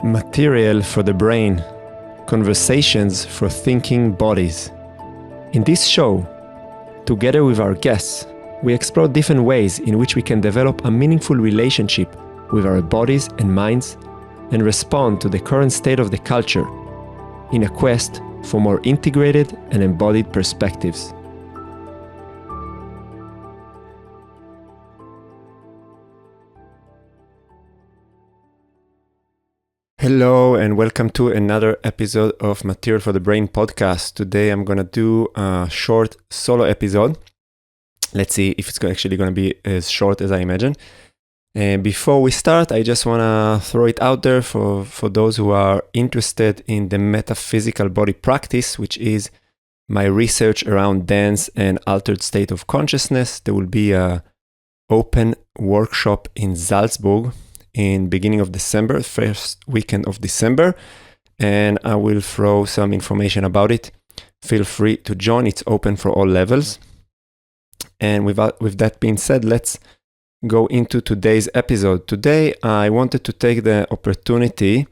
Material for the brain. Conversations for thinking bodies. In this show, together with our guests, we explore different ways in which we can develop a meaningful relationship with our bodies and minds and respond to the current state of the culture in a quest for more integrated and embodied perspectives. Hello and welcome to another episode of Material for the Brain podcast. Today I'm going to do a short solo episode. Let's see if it's actually going to be as short as I imagine. And before we start, I just want to throw it out there for those who are interested in the metaphysical body practice, which is my research around dance and altered state of consciousness. There will be an open workshop in Salzburg in beginning of December, first weekend of December, and I will throw some information about it. Feel free to join. It's open for all levels. And with that being said, let's go into today's episode. Today, I wanted to take the opportunity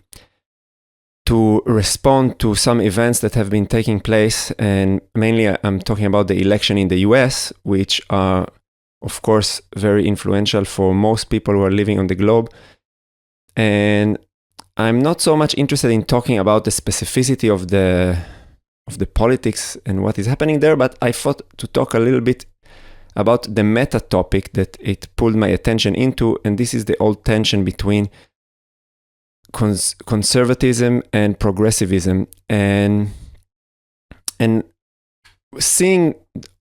to respond to some events that have been taking place, and mainly I'm talking about the election in the US, which are, of course, very influential for most people who are living on the globe. And I'm not so much interested in talking about the specificity of the politics and what is happening there, but I thought to talk a little bit about the meta topic that it pulled my attention into, and this is the old tension between conservatism and progressivism, and seeing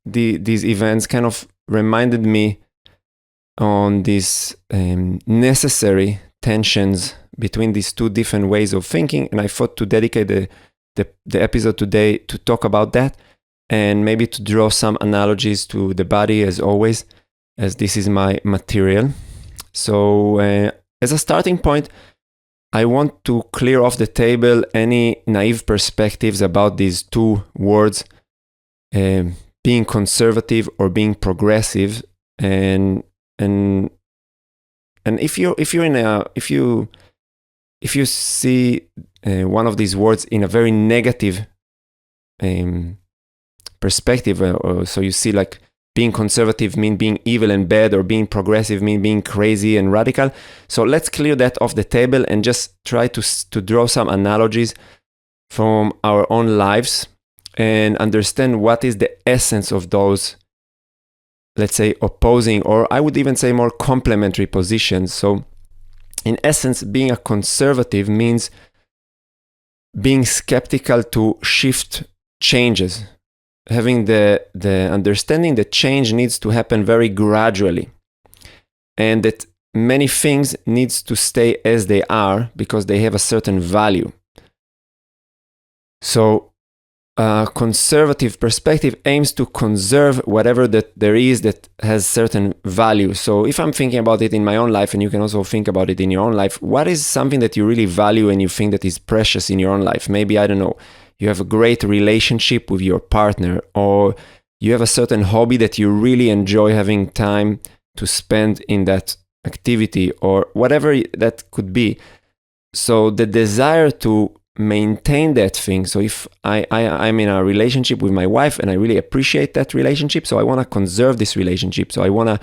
these events kind of reminded me on these necessary tensions between these two different ways of thinking, and I thought to dedicate the episode today to talk about that and maybe to draw some analogies to the body, as always, as this is my material. So as a starting point, I want to clear off the table any naive perspectives about these two words, being conservative or being progressive, and if you see one of these words in a very negative perspective, or so you see like being conservative mean being evil and bad, or being progressive mean being crazy and radical. So let's clear that off the table and just try to draw some analogies from our own lives and understand what is the essence of those, let's say, opposing, or I would even say more complementary positions. So in essence, being a conservative means being skeptical to shift changes, having the understanding that change needs to happen very gradually, and that many things needs to stay as they are because they have a certain value. So a conservative perspective aims to conserve whatever that there is that has certain value. So if I'm thinking about it in my own life, and you can also think about it in your own life, what is something that you really value and you think that is precious in your own life? Maybe, I don't know, you have a great relationship with your partner, or you have a certain hobby that you really enjoy having time to spend in that activity, or whatever that could be. So the desire to maintain that thing. So if I'm in a relationship with my wife and I really appreciate that relationship, so I want to conserve this relationship. So I want to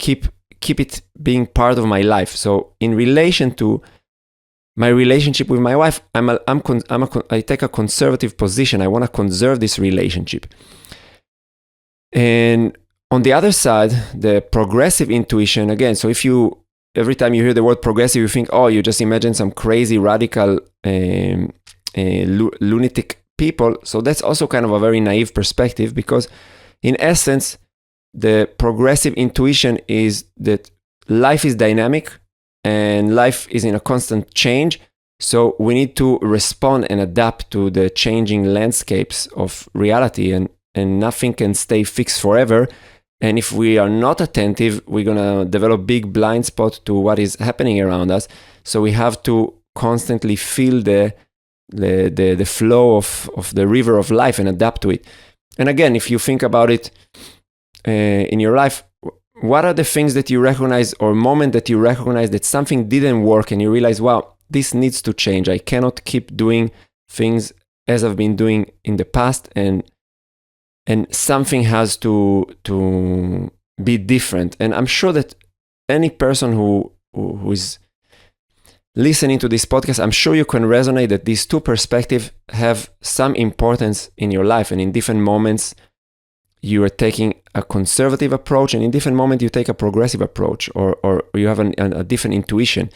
keep it being part of my life. So in relation to my relationship with my wife, I take a conservative position. I want to conserve this relationship. And on the other side, the progressive intuition, again, so every time you hear the word progressive, you think, oh, you just imagine some crazy, radical, lunatic people. So that's also kind of a very naive perspective, because in essence, the progressive intuition is that life is dynamic and life is in a constant change. So we need to respond and adapt to the changing landscapes of reality, and nothing can stay fixed forever. And if we are not attentive, we're going to develop big blind spot to what is happening around us. So we have to constantly feel the flow of the river of life and adapt to it. And again, if you think about it in your life, what are the things that you recognize, or moment that you recognize that something didn't work and you realize, wow, this needs to change. I cannot keep doing things as I've been doing in the past, and something has to be different. And I'm sure that any person who is listening to this podcast, I'm sure you can resonate that these two perspectives have some importance in your life, and in different moments you are taking a conservative approach, and in different moments you take a progressive approach, or you have a different intuition.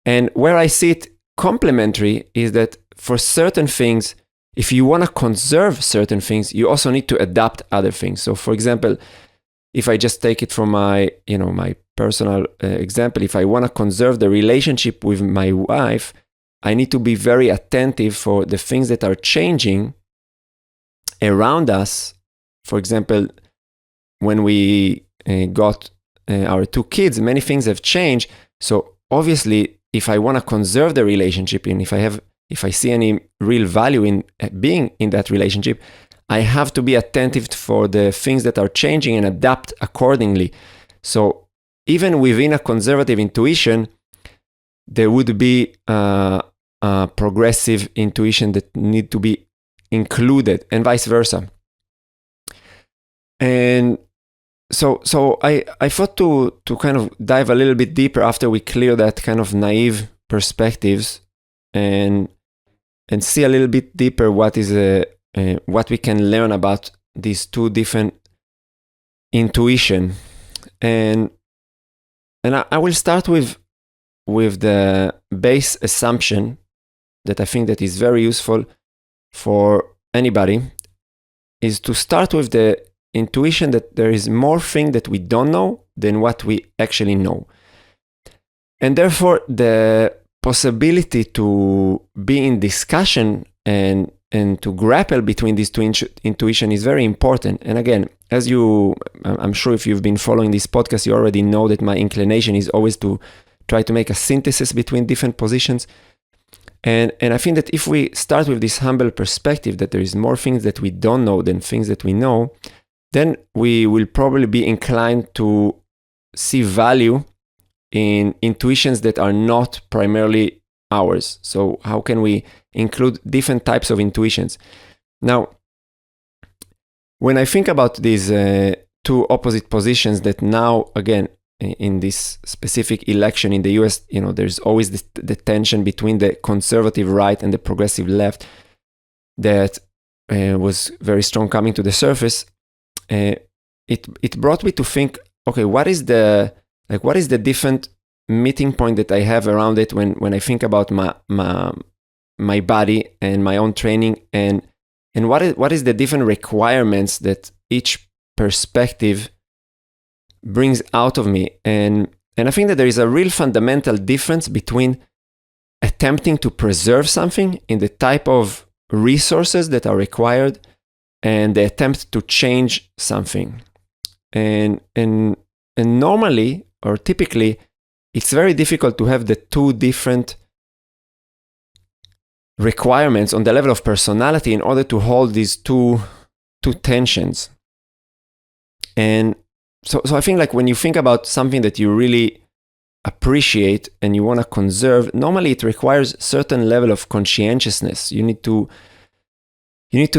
And where I see it complementary is that for certain things, if you want to conserve certain things, you also need to adapt other things. So for example, if I just take it from my personal example, if I want to conserve the relationship with my wife, I need to be very attentive for the things that are changing around us. For example, when we got our two kids, many things have changed. So obviously, if I want to conserve the relationship, and if I see any real value in being in that relationship, I have to be attentive for the things that are changing and adapt accordingly. So even within a conservative intuition, there would be a progressive intuition that need to be included, and vice versa. And so I thought to kind of dive a little bit deeper after we clear that kind of naive perspectives, and see a little bit deeper what we can learn about these two different intuition. And I will start with the base assumption that I think that is very useful for anybody, is to start with the intuition that there is more thing that we don't know than what we actually know. And therefore, the possibility to be in discussion and to grapple between these two intuition is very important. And again, I'm sure if you've been following this podcast, you already know that my inclination is always to try to make a synthesis between different positions. And I think that if we start with this humble perspective that there is more things that we don't know than things that we know, then we will probably be inclined to see value in intuitions that are not primarily ours. So how can we include different types of intuitions? Now, when I think about these two opposite positions that now, again, in this specific election in the US, there's always the tension between the conservative right and the progressive left that was very strong coming to the surface. It brought me to think, okay, what is the different meeting point that I have around it when I think about my body and my own training, and what is the different requirements that each perspective brings out of me. And I think that there is a real fundamental difference between attempting to preserve something in the type of resources that are required and the attempt to change something. And normally, or typically, it's very difficult to have the two different requirements on the level of personality in order to hold these two tensions. And so I think like when you think about something that you really appreciate and you want to conserve, normally it requires certain level of conscientiousness. You need to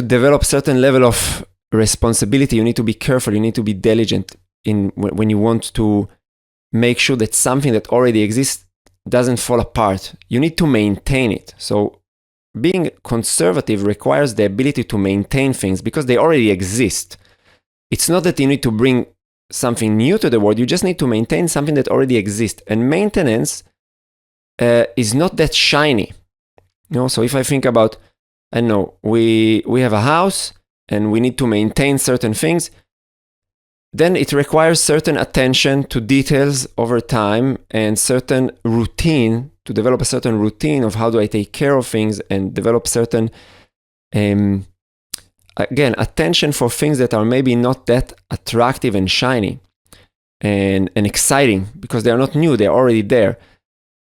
develop certain level of responsibility. You need to be careful. You need to be diligent when you want to make sure that something that already exists doesn't fall apart. You need to maintain it. So being conservative requires the ability to maintain things because they already exist. It's not that you need to bring something new to the world. You just need to maintain something that already exists. And maintenance is not that shiny. So if I think about, I know, we have a house and we need to maintain certain things, then it requires certain attention to details over time and certain routine, to develop a certain routine of how do I take care of things and develop certain, again, attention for things that are maybe not that attractive and shiny and exciting because they are not new, they're already there.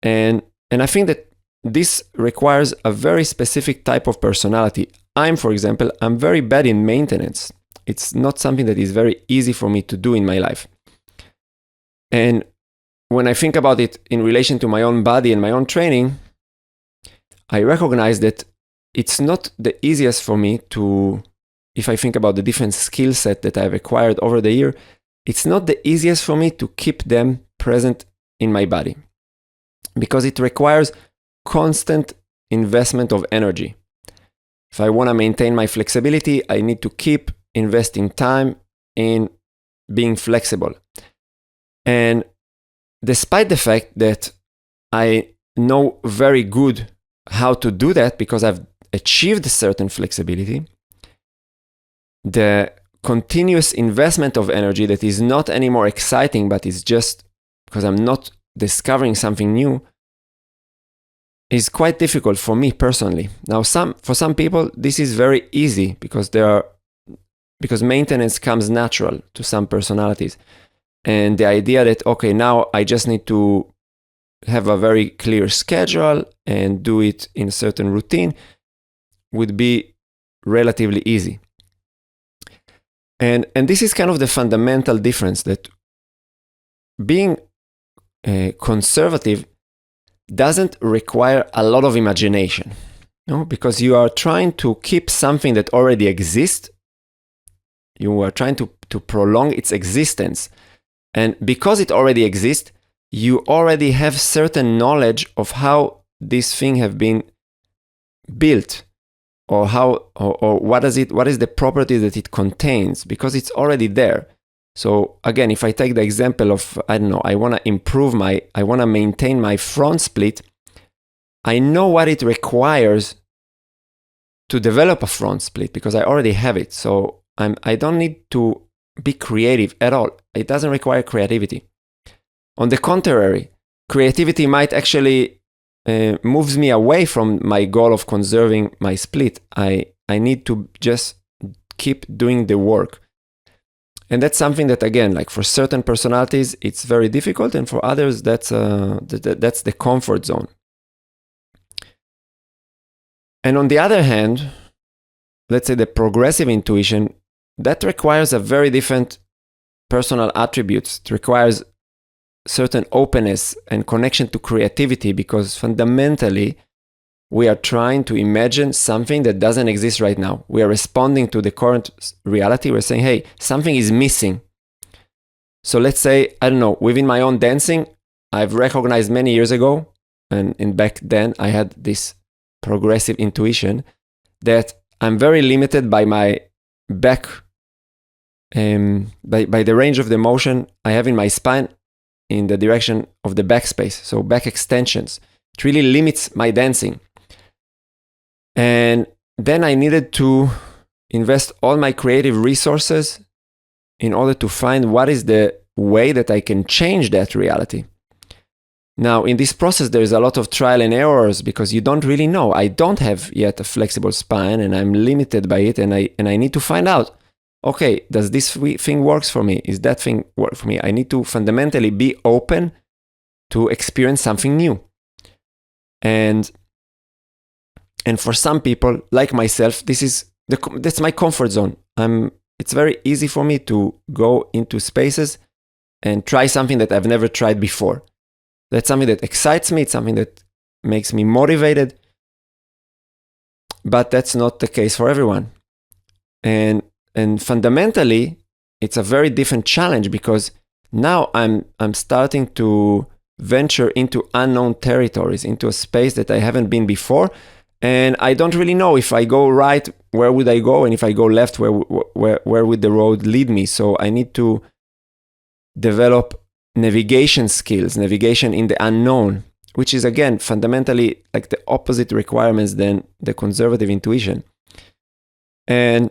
And I think that this requires a very specific type of personality. For example, I'm very bad in maintenance. It's not something that is very easy for me to do in my life. And when I think about it in relation to my own body and my own training, I recognize that it's not the easiest for me to, if I think about the different skill set that I've acquired over the year, it's not the easiest for me to keep them present in my body because it requires constant investment of energy. If I want to maintain my flexibility, I need to keep investing time in being flexible. And despite the fact that I know very good how to do that because I've achieved certain flexibility, the continuous investment of energy that is not anymore exciting, but is just because I'm not discovering something new, is quite difficult for me personally. Now, for some people, this is very easy because maintenance comes natural to some personalities. And the idea that, okay, now I just need to have a very clear schedule and do it in a certain routine would be relatively easy. And this is kind of the fundamental difference, that being conservative doesn't require a lot of imagination, because you are trying to keep something that already exists. You are trying to prolong its existence. And because it already exists, you already have certain knowledge of how this thing have been built, or how, or what is the property that it contains, because it's already there. So again, if I take the example of, I don't know, I want to maintain my front split, I know what it requires to develop a front split because I already have it. So I don't need to be creative at all. It doesn't require creativity. On the contrary, creativity might actually moves me away from my goal of conserving my split. I need to just keep doing the work. And that's something that, again, like for certain personalities, it's very difficult. And for others, that's the comfort zone. And on the other hand, let's say the progressive intuition, that requires a very different personal attributes. It requires certain openness and connection to creativity, because fundamentally, we are trying to imagine something that doesn't exist right now. We are responding to the current reality. We're saying, hey, something is missing. So let's say, I don't know, within my own dancing, I've recognized many years ago, and back then I had this progressive intuition, that I'm very limited by my back, by the range of the motion I have in my spine in the direction of the back space. So back extensions. It really limits my dancing. And then I needed to invest all my creative resources in order to find what is the way that I can change that reality. Now, in this process, there's a lot of trial and errors because you don't really know. I don't have yet a flexible spine and I'm limited by it, and I need to find out, okay, does this thing works for me? Is that thing work for me? I need to fundamentally be open to experience something new. And for some people, like myself, that's my comfort zone. It's very easy for me to go into spaces and try something that I've never tried before. That's something that excites me. It's something that makes me motivated. But that's not the case for everyone. And fundamentally, it's a very different challenge because now I'm starting to venture into unknown territories, into a space that I haven't been before. And I don't really know if I go right, where would I go? And if I go left, where would the road lead me? So I need to develop navigation skills, navigation in the unknown, which is, again, fundamentally like the opposite requirements than the conservative intuition. And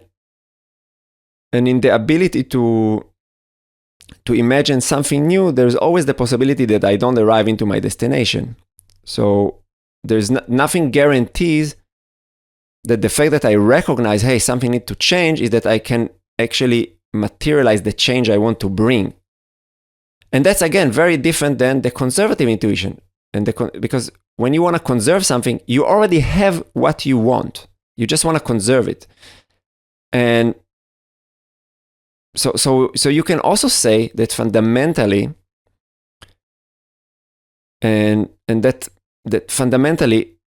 in the ability to imagine something new, there's always the possibility that I don't arrive into my destination. So there's nothing guarantees that the fact that I recognize, hey, something needs to change, is that I can actually materialize the change I want to bring. And that's, again, very different than the conservative intuition. Because when you want to conserve something, you already have what you want. You just want to conserve it. And so you can also say that fundamentally, and that fundamentally,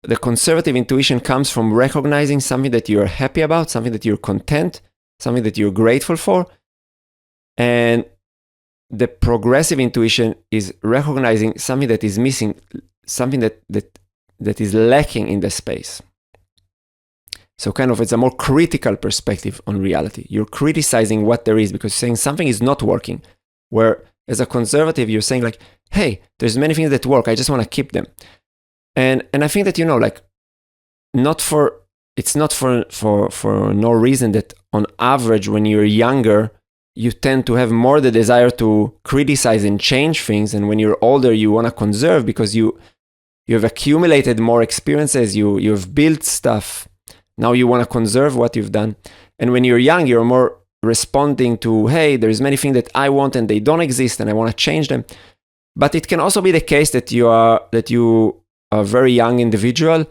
the conservative intuition comes from recognizing something that you're happy about, something that you're content, something that you're grateful for. And the progressive intuition is recognizing something that is missing, something that is lacking in the space. So kind of it's a more critical perspective on reality. You're criticizing what there is because you're saying something is not working. Where as a conservative, you're saying like, hey, there's many things that work. I just want to keep them. And I think that, like, it's not for no reason that on average, when you're younger, you tend to have more the desire to criticize and change things. And when you're older, you want to conserve because you have accumulated more experiences. You've built stuff. Now you want to conserve what you've done. And when you're young, you're more responding to, hey, there's many things that I want and they don't exist and I want to change them. But it can also be the case that you are a very young individual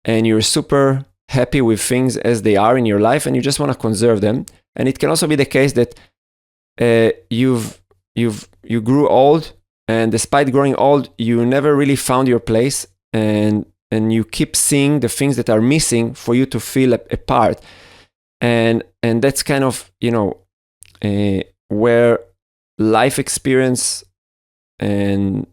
and you're super happy with things as they are in your life and you just want to conserve them. And it can also be the case that you grew old, and despite growing old, you never really found your place, and you keep seeing the things that are missing for you to feel a part. And that's kind of, where life experience and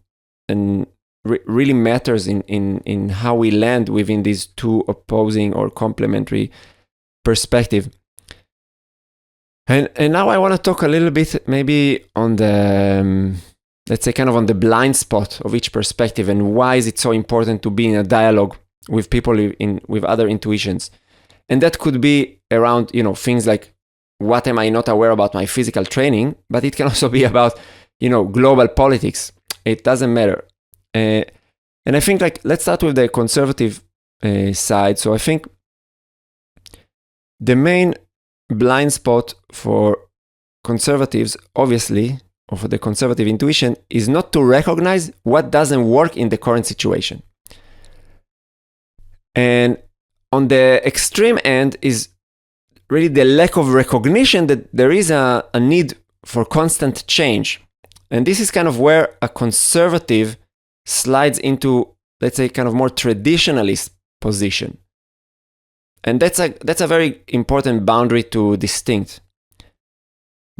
really matters in how we land within these two opposing or complementary perspective. And now I want to talk a little bit maybe on the, let's say kind of on the blind spot of each perspective and why is it so important to be in a dialogue with people with other intuitions. And that could be around, things like, what am I not aware about my physical training? But it can also be about, global politics. It doesn't matter. And I think, like, let's start with the conservative side. So I think the main blind spot for conservatives, obviously, or for the conservative intuition, is not to recognize what doesn't work in the current situation. And on the extreme end is really the lack of recognition that there is a need for constant change. And this is kind of where a conservative slides into, let's say, kind of more traditionalist position. And that's a very important boundary to distinct.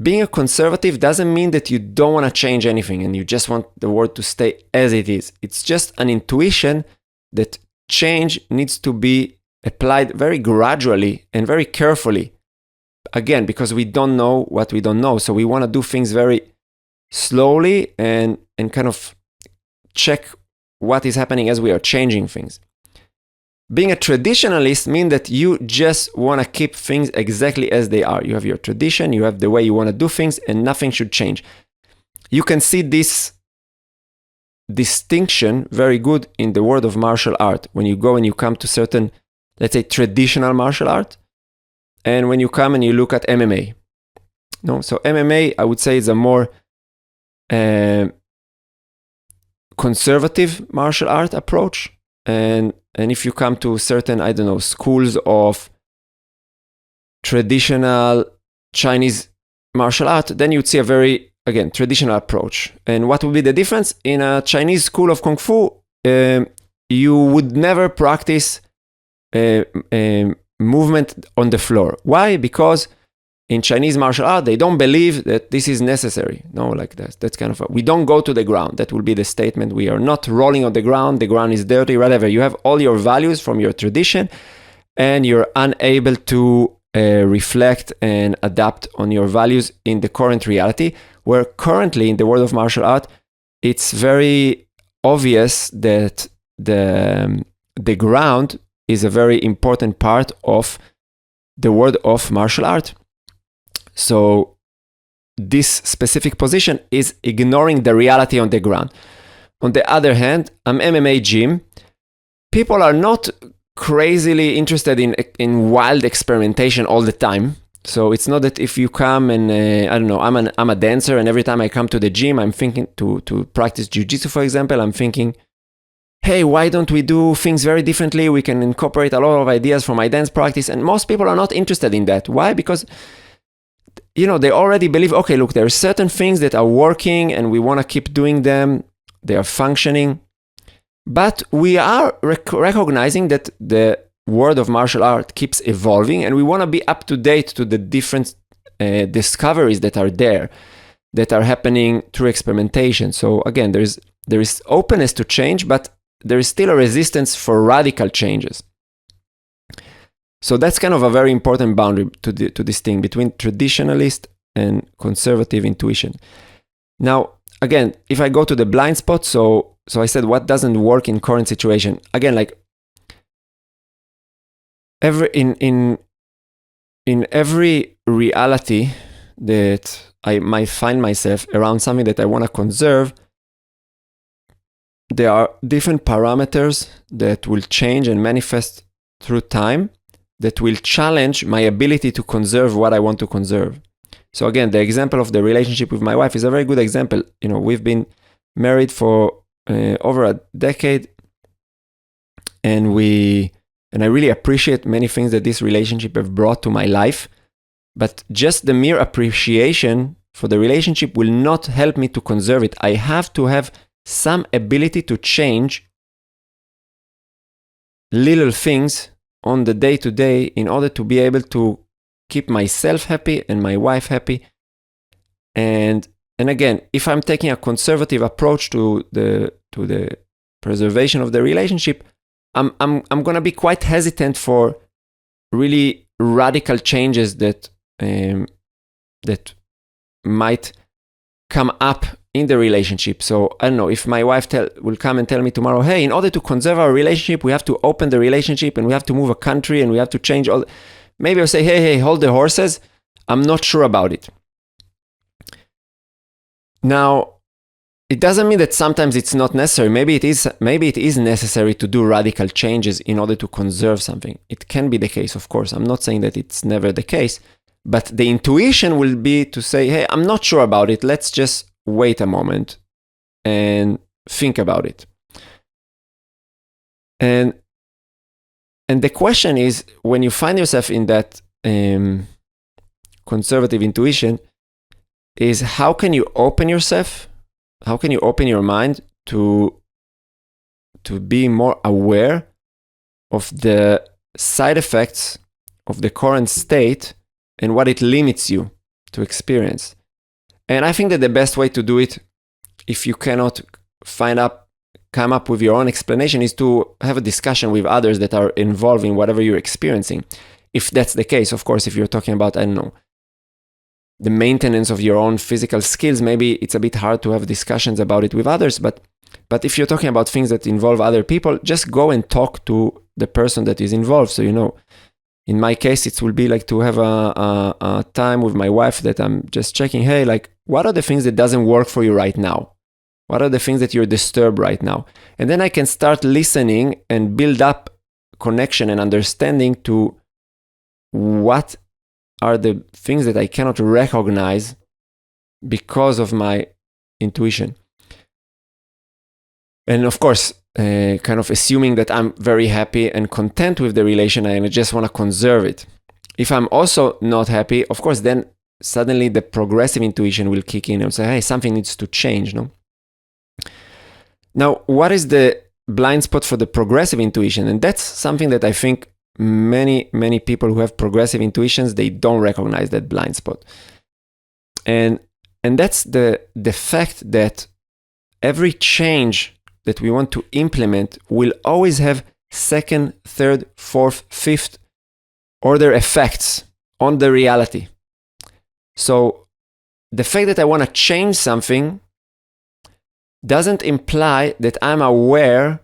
Being a conservative doesn't mean that you don't want to change anything and you just want the world to stay as it is. It's just an intuition that change needs to be applied very gradually and very carefully. Again, because we don't know what we don't know. So we want to do things very slowly and kind of check what is happening as we are changing things. Being a traditionalist means that you just want to keep things exactly as they are. You have your tradition, you have the way you want to do things, and nothing should change. You can see this distinction very good in the world of martial art. When you go and you come to certain, let's say, traditional martial art, and when you come and you look at MMA. No, so MMA, I would say, is a more conservative martial art approach. And if you come to certain, schools of traditional Chinese martial art, then you'd see a very, again, traditional approach. And what would be the difference? In a Chinese school of Kung Fu, you would never practice movement on the floor. Why? Because in Chinese martial art, they don't believe that this is necessary. No, like that. That's kind of we don't go to the ground. That will be the statement. We are not rolling on the ground. The ground is dirty, whatever. You have all your values from your tradition, and you're unable to reflect and adapt on your values in the current reality, where currently in the world of martial art, it's very obvious that the ground is a very important part of the world of martial art. So this specific position is ignoring the reality on the ground. On the other hand, an MMA gym, people are not crazily interested in wild experimentation all the time. So it's not that if you come and I'm a dancer, and every time I come to the gym, I'm thinking to practice jiu-jitsu, for example, I'm thinking, hey, why don't we do things very differently? We can incorporate a lot of ideas from my dance practice. And most people are not interested in that. Why? Because they already believe, okay, look, there are certain things that are working and we want to keep doing them. They are functioning. But we are recognizing that the world of martial art keeps evolving, and we want to be up to date to the different discoveries that are there, that are happening through experimentation. So again, there is openness to change, but there is still a resistance for radical changes. So that's kind of a very important boundary to this thing between traditionalist and conservative intuition. Now, again, if I go to the blind spot, so I said what doesn't work in current situation. Again, like in every reality that I might find myself around something that I want to conserve, there are different parameters that will change and manifest through time that will challenge my ability to conserve what I want to conserve. So again, the example of the relationship with my wife is a very good example. You know, we've been married for over a decade, and I really appreciate many things that this relationship have brought to my life. But just the mere appreciation for the relationship will not help me to conserve it. I have to have some ability to change little things on the day-to-day in order to be able to keep myself happy and my wife happy. And again, if I'm taking a conservative approach to the preservation of the relationship, I'm going to be quite hesitant for really radical changes that might come up in the relationship. So I don't know, if my wife will come and tell me tomorrow, hey, in order to conserve our relationship, we have to open the relationship and we have to move a country and we have to change all. Maybe I'll say, hey, hold the horses. I'm not sure about it. Now, it doesn't mean that sometimes it's not necessary. Maybe it is necessary to do radical changes in order to conserve something. It can be the case, of course. I'm not saying that it's never the case. But the intuition will be to say, hey, I'm not sure about it. Let's just wait a moment and think about it. And the question is, when you find yourself in that conservative intuition, is how can you open yourself? How can you open your mind to be more aware of the side effects of the current state and what it limits you to experience? And I think that the best way to do it, if you cannot come up with your own explanation, is to have a discussion with others that are involved in whatever you're experiencing. If that's the case, of course, if you're talking about, I don't know, the maintenance of your own physical skills, maybe it's a bit hard to have discussions about it with others. But if you're talking about things that involve other people, just go and talk to the person that is involved. So, you know, in my case, it will be like to have a time with my wife that I'm just checking, hey, like, what are the things that doesn't work for you right now? What are the things that you're disturbed right now? And then I can start listening and build up connection and understanding to what are the things that I cannot recognize because of my intuition. And of course, kind of assuming that I'm very happy and content with the relation and I just want to conserve it. If I'm also not happy, of course, then suddenly the progressive intuition will kick in and say, hey, something needs to change, no? Now, what is the blind spot for the progressive intuition? And that's something that I think many people who have progressive intuitions, they don't recognize that blind spot. And that's the fact that every change that we want to implement will always have second, third, fourth, fifth order effects on the reality. So the fact that I want to change something doesn't imply that I'm aware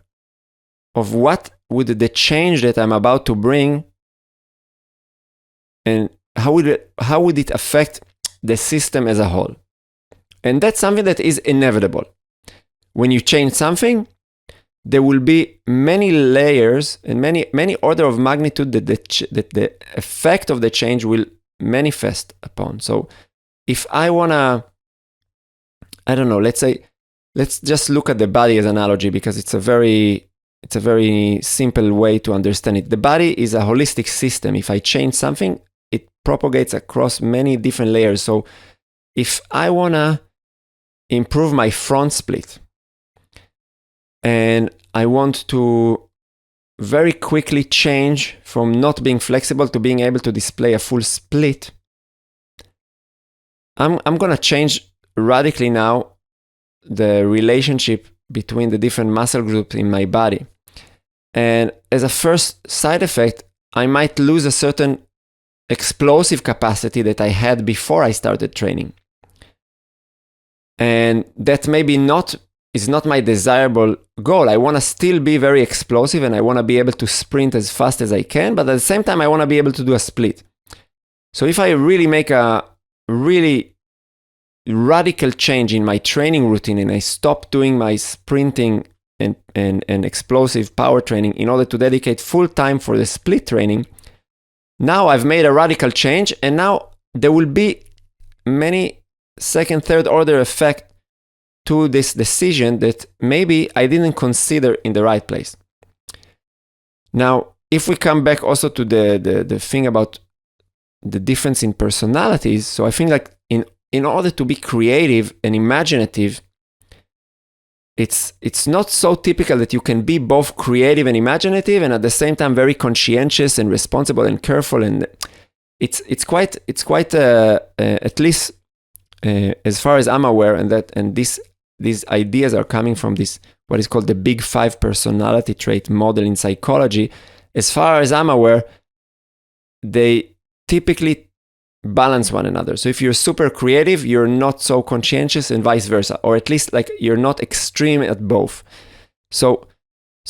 of what would the change that I'm about to bring and how would it affect the system as a whole. And that's something that is inevitable. When you change something, there will be many layers and many order of magnitude that the effect of the change will manifest upon. So if I want to, I don't know, let's just look at the body as an analogy because it's a very simple way to understand it. The body is a holistic system. If I change something, it propagates across many different layers. So if I want to improve my front split, and I want to very quickly change from not being flexible to being able to display a full split, I'm going to change radically now the relationship between the different muscle groups in my body. And as a first side effect, I might lose a certain explosive capacity that I had before I started training. And that maybe is not my desirable goal. I want to still be very explosive and I want to be able to sprint as fast as I can, but at the same time, I want to be able to do a split. So if I really make a really radical change in my training routine and I stop doing my sprinting and explosive power training in order to dedicate full time for the split training, now I've made a radical change, and now there will be many second, third order effect to this decision that maybe I didn't consider in the right place. Now, if we come back also to the thing about the difference in personalities, so I think like in order to be creative and imaginative, it's not so typical that you can be both creative and imaginative and at the same time very conscientious and responsible and careful, and it's quite at least as far as I'm aware, and these ideas are coming from this what is called the Big Five personality trait model in psychology. As far as I'm aware, they typically balance one another. So if you're super creative, you're not so conscientious, and vice versa, or at least like you're not extreme at both. So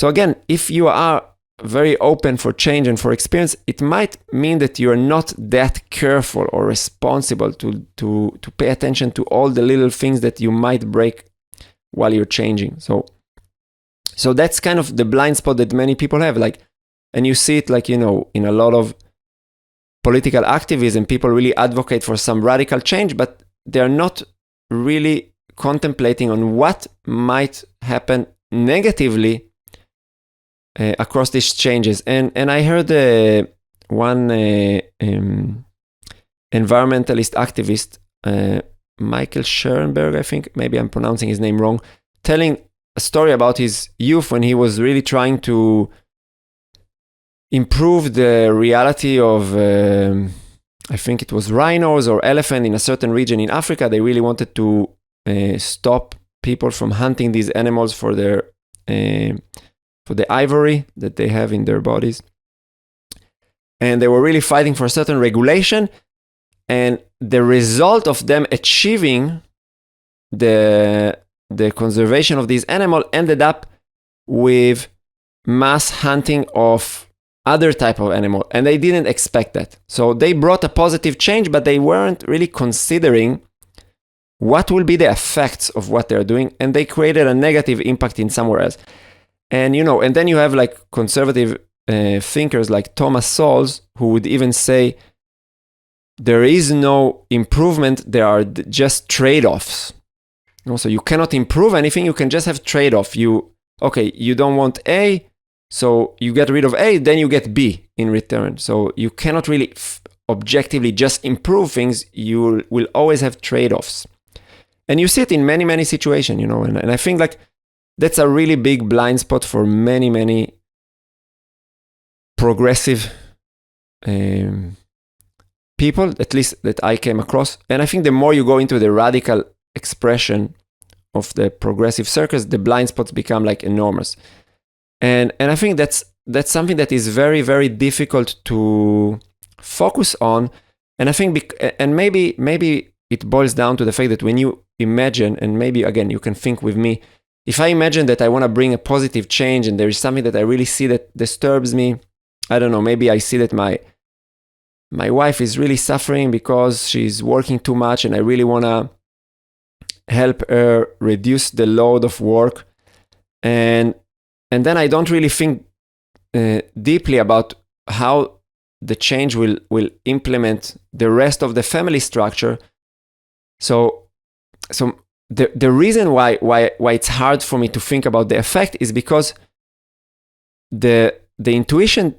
again, if you are very open for change and for experience, it might mean that you're not that careful or responsible to pay attention to all the little things that you might break while you're changing. So that's kind of the blind spot that many people have, like, and you see it like, in a lot of political activism, people really advocate for some radical change, but they're not really contemplating on what might happen negatively across these changes. And I heard one environmentalist activist, Michael Schoenberg, I think, maybe I'm pronouncing his name wrong, telling a story about his youth when he was really trying to improve the reality of, I think it was rhinos or elephant in a certain region in Africa. They really wanted to stop people from hunting these animals for the ivory that they have in their bodies. And they were really fighting for a certain regulation. And the result of them achieving the conservation of these animals ended up with mass hunting of other type of animal, and they didn't expect that. So they brought a positive change, but they weren't really considering what will be the effects of what they're doing, and they created a negative impact in somewhere else. And and then you have like conservative thinkers like Thomas Sowell, who would even say there is no improvement, there are just trade-offs. So you cannot improve anything, you can just have trade-off. You don't want A, so you get rid of A, then you get B in return. So you cannot really objectively just improve things. You will always have trade-offs. And you see it in many, many situations, and I think like that's a really big blind spot for many, many progressive people, at least that I came across. And I think the more you go into the radical expression of the progressive circles, the blind spots become like enormous. And I think that's something that is very, very difficult to focus on. And I think, and maybe it boils down to the fact that when you imagine, and maybe again you can think with me, if I imagine that I want to bring a positive change and there is something that I really see that disturbs me, I don't know, maybe I see that my wife is really suffering because she's working too much, and I really want to help her reduce the load of work, and then I don't really think deeply about how the change will implement the rest of the family structure. So the reason why it's hard for me to think about the effect is because the intuition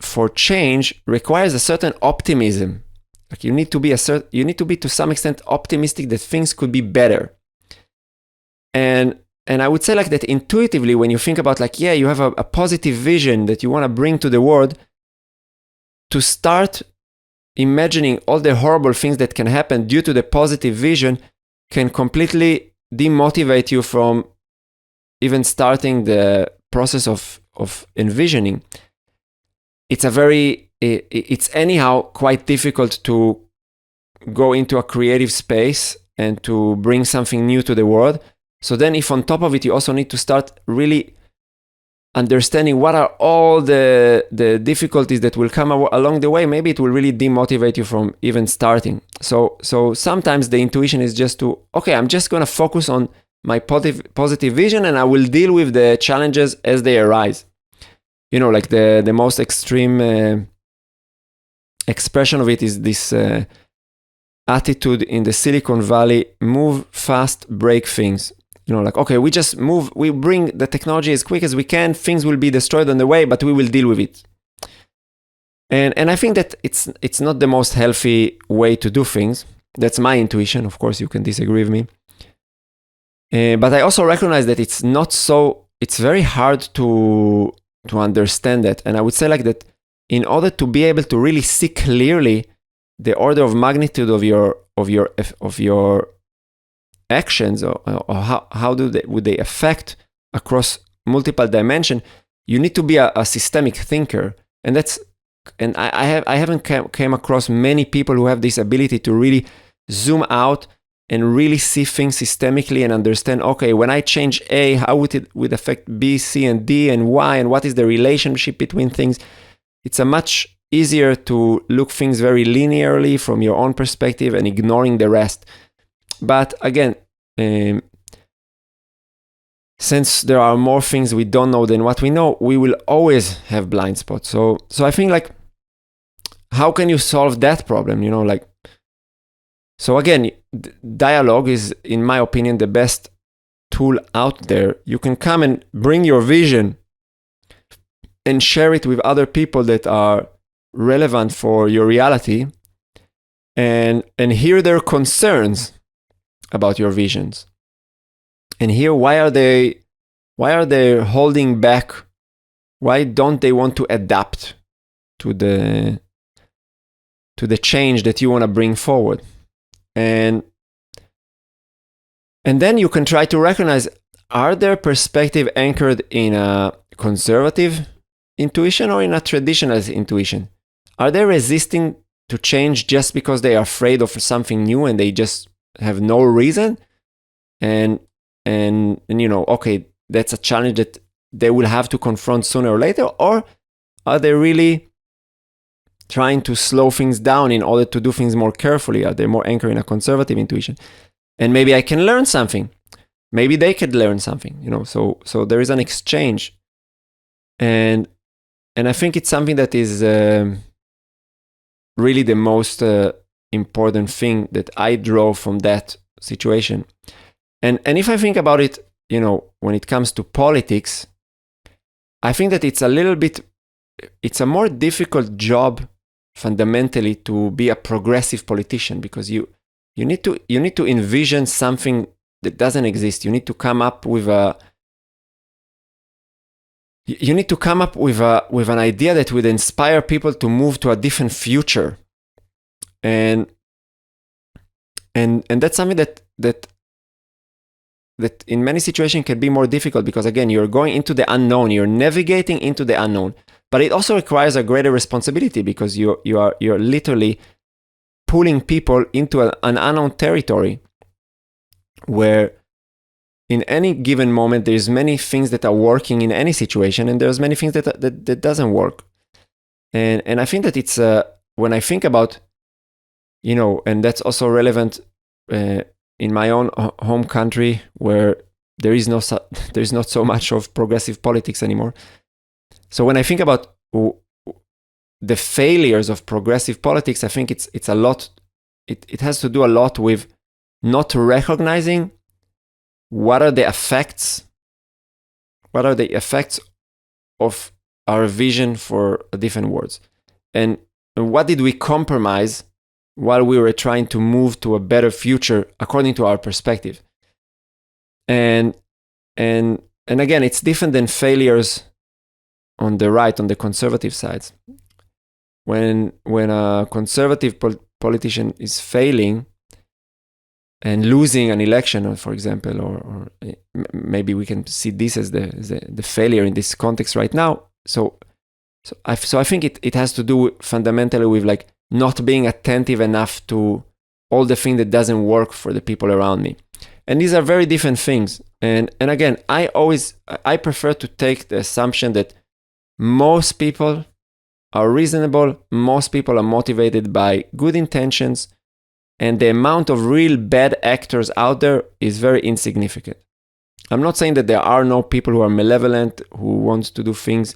for change requires a certain optimism. Like you need to be to some extent optimistic that things could be better. And and I would say like that intuitively, when you think about like, yeah, you have a positive vision that you want to bring to the world, to start imagining all the horrible things that can happen due to the positive vision can completely demotivate you from even starting the process of envisioning. It's anyhow quite difficult to go into a creative space and to bring something new to the world. So then if on top of it, you also need to start really understanding what are all the difficulties that will come along the way, maybe it will really demotivate you from even starting. So sometimes the intuition is just to, okay, I'm just going to focus on my positive vision and I will deal with the challenges as they arise. You know, like the most extreme expression of it is this attitude in the Silicon Valley: move fast, break things. You know, like, okay, we just move, we bring the technology as quick as we can, things will be destroyed on the way, but we will deal with it. And I think that it's not the most healthy way to do things. That's my intuition. Of course, you can disagree with me. But I also recognize that it's very hard to understand that. And I would say like that in order to be able to really see clearly the order of magnitude of your actions, or how would they affect across multiple dimensions, you need to be a systemic thinker. And I haven't came across many people who have this ability to really zoom out and really see things systemically and understand, okay, when I change A, how would affect B, C, and D, and Y, and what is the relationship between things. It's a much easier to look things very linearly from your own perspective and ignoring the rest. But again, since there are more things we don't know than what we know, we will always have blind spots. So I think like, how can you solve that problem? You know, like, so again, dialogue is, in my opinion, the best tool out there. You can come and bring your vision and share it with other people that are relevant for your reality, and hear their concerns about your visions, and hear why are they holding back, why don't they want to adapt to the change that you want to bring forward. And then you can try to recognize, are their perspective anchored in a conservative intuition or in a traditional intuition? Are they resisting to change just because they are afraid of something new and they just have no reason? And you know, okay, that's a challenge that they will have to confront sooner or later. Or are they really trying to slow things down in order to do things more carefully? Are they more anchored in a conservative intuition? And maybe I can learn something. Maybe they could learn something, you know. So there is an exchange. And I think it's something that is really the most important thing that I draw from that situation. And if I think about it, you know, when it comes to politics, I think that it's a more difficult job fundamentally to be a progressive politician, because you need to envision something that doesn't exist. You need to come up with an idea that would inspire people to move to a different future. And that's something that in many situations can be more difficult, because again, you're going into the unknown, you're navigating into the unknown. But it also requires a greater responsibility, because you're literally pulling people into an unknown territory where in any given moment there's many things that are working in any situation, and there's many things that doesn't work. And I think that it's when I think about, you know, and that's also relevant in my own home country, where there's not so much of progressive politics anymore. So when I think about the failures of progressive politics, I think it's a lot. It has to do a lot with not recognizing what are the effects of our vision for different words, and what did we compromise while we were trying to move to a better future according to our perspective. And And again, it's different than failures on the right, on the conservative sides. When a conservative politician is failing and losing an election, for example, or maybe we can see this as the failure in this context right now. So I think it has to do fundamentally with like not being attentive enough to all the things that doesn't work for the people around me. And these are very different things. And again, I prefer to take the assumption that most people are reasonable, most people are motivated by good intentions, and the amount of real bad actors out there is very insignificant. I'm not saying that there are no people who are malevolent, who want to do things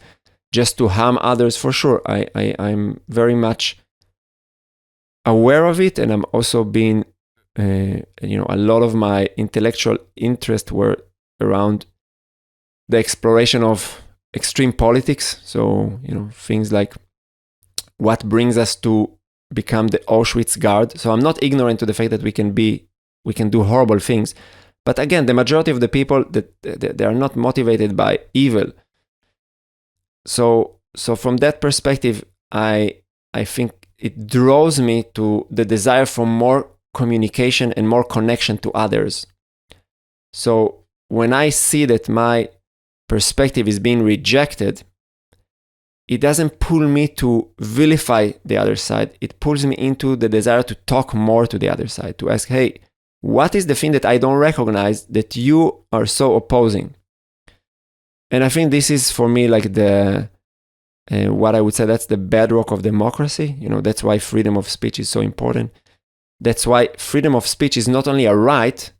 just to harm others, for sure. I'm very much aware of it, and I'm also being, a lot of my intellectual interest were around the exploration of extreme politics. So, things like what brings us to become the Auschwitz Guard. So I'm not ignorant to the fact that we can do horrible things. But again, the majority of the people that they are not motivated by evil. So from that perspective, I think it draws me to the desire for more communication and more connection to others. So when I see that my perspective is being rejected, it doesn't pull me to vilify the other side. It pulls me into the desire to talk more to the other side, to ask, hey, what is the thing that I don't recognize that you are so opposing? And I think this is for me like what I would say that's the bedrock of democracy. That's why freedom of speech is so important. That's why freedom of speech is not only a right.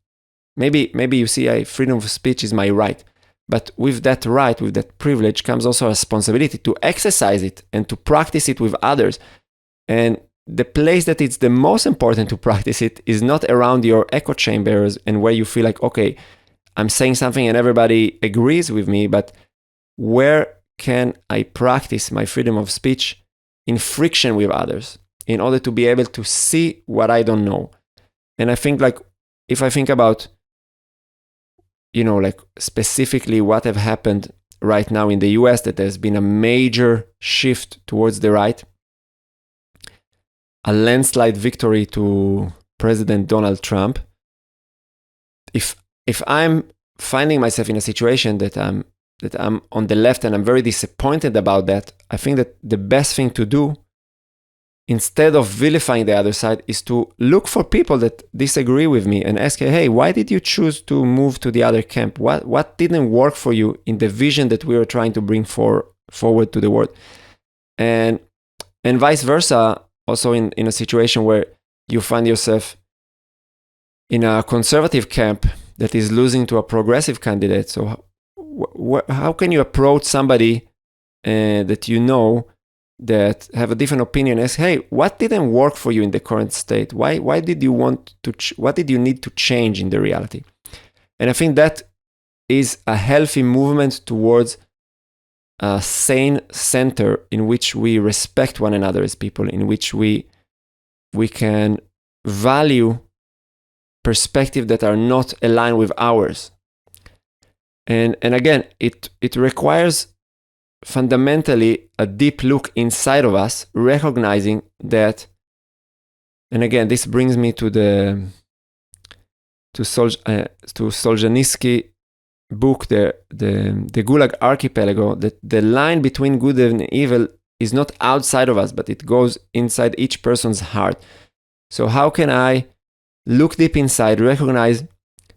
Maybe you see freedom of speech is my right. But with that right, with that privilege, comes also a responsibility to exercise it and to practice it with others. And the place that it's the most important to practice it is not around your echo chambers and where you feel like, okay, I'm saying something and everybody agrees with me, but where can I practice my freedom of speech in friction with others in order to be able to see what I don't know? And I think like, if I think about like specifically what have happened right now in the US, that there's been a major shift towards the right, a landslide victory to President Donald Trump. If I'm finding myself in a situation that I'm on the left and I'm very disappointed about that, I think that the best thing to do, instead of vilifying the other side, is to look for people that disagree with me and ask, hey, why did you choose to move to the other camp? What didn't work for you in the vision that we were trying to bring forward to the world? And vice versa, also in a situation where you find yourself in a conservative camp that is losing to a progressive candidate. So how can you approach somebody that that have a different opinion as, hey, what didn't work for you in the current state? Why did you want to, what did you need to change in the reality? And I think that is a healthy movement towards a sane center in which we respect one another as people, in which we can value perspectives that are not aligned with ours. And again, it requires fundamentally a deep look inside of us, recognizing that, and again, this brings me to Solzhenitsyn book, the Gulag Archipelago, that the line between good and evil is not outside of us, but it goes inside each person's heart. So how can I look deep inside, recognize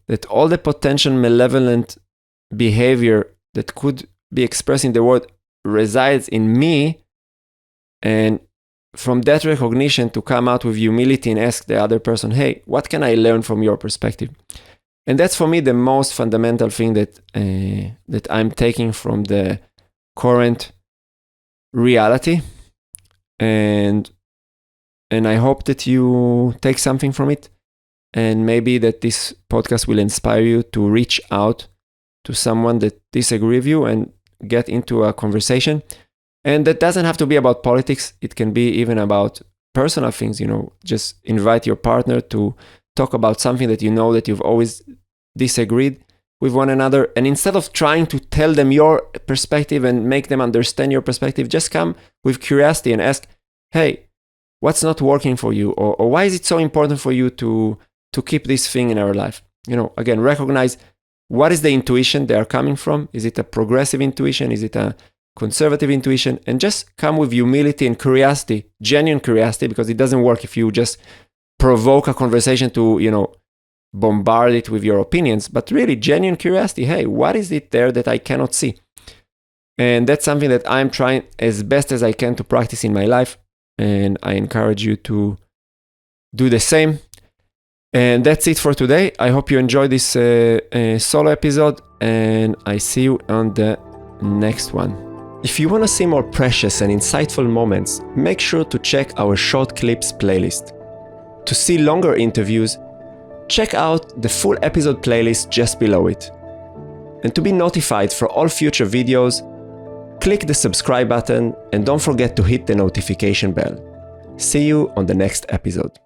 that all the potential malevolent behavior that could be expressed in the world resides in me, and from that recognition to come out with humility and ask the other person, hey, what can I learn from your perspective? And that's for me the most fundamental thing that I'm taking from the current reality, and I hope that you take something from it, and maybe that this podcast will inspire you to reach out to someone that disagrees with you and get into a conversation. And that doesn't have to be about politics. It can be even about personal things, just invite your partner to talk about something that that you've always disagreed with one another. And instead of trying to tell them your perspective and make them understand your perspective, just come with curiosity and ask, hey, what's not working for you? Or why is it so important for you to keep this thing in our life? Again, recognize what is the intuition they are coming from. Is it a progressive intuition? Is it a conservative intuition? And just come with humility and curiosity, genuine curiosity, because it doesn't work if you just provoke a conversation to, bombard it with your opinions, but really genuine curiosity. Hey, what is it there that I cannot see? And that's something that I'm trying as best as I can to practice in my life. And I encourage you to do the same. And that's it for today. I hope you enjoyed this solo episode, and I see you on the next one. If you want to see more precious and insightful moments, make sure to check our short clips playlist. To see longer interviews, check out the full episode playlist just below it. And to be notified for all future videos, click the subscribe button and don't forget to hit the notification bell. See you on the next episode.